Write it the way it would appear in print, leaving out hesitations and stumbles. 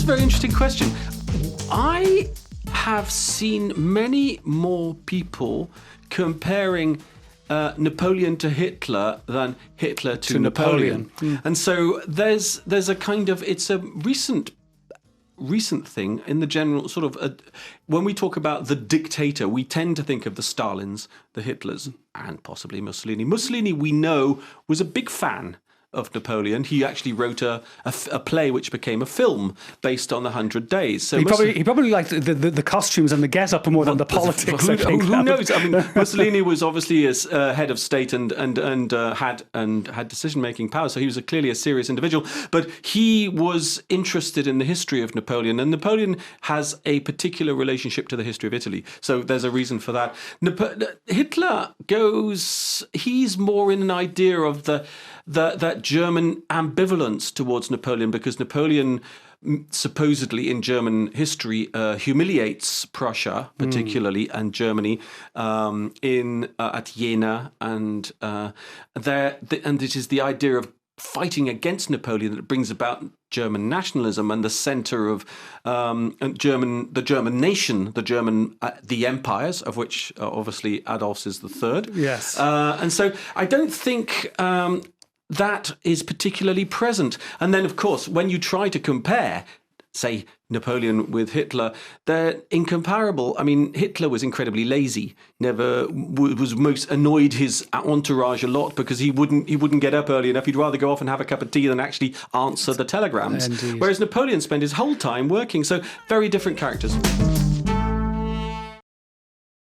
a very interesting question. I have seen many more people comparing Napoleon to Hitler than Hitler to Napoleon. And so there's a kind of, it's a recent thing in the general sort of, when we talk about the dictator, we tend to think of the Stalins, the Hitlers, and possibly Mussolini. Mussolini, we know, was a big fan of Napoleon. He actually wrote a play which became a film based on the 100 Days. So he probably liked the costumes and the get-up more than the politics. Who knows? I mean, Mussolini was obviously as head of state and had decision-making power, so he was clearly a serious individual. But he was interested in the history of Napoleon, and Napoleon has a particular relationship to the history of Italy. So there's a reason for that. Hitler he's more in an idea of that German ambivalence towards Napoleon, because Napoleon supposedly in German history humiliates Prussia, particularly, and Germany at Jena, and it is the idea of fighting against Napoleon that brings about German nationalism and the center of the German nation, the empires, of which obviously Adolf's is the third. Yes, and so I don't think that is particularly present. And then, of course, when you try to compare, say, Napoleon with Hitler, they're incomparable. I mean, Hitler was incredibly lazy, was most annoyed his entourage a lot because he wouldn't get up early enough. He'd rather go off and have a cup of tea than actually answer the telegrams. Indeed. Whereas Napoleon spent his whole time working. So very different characters.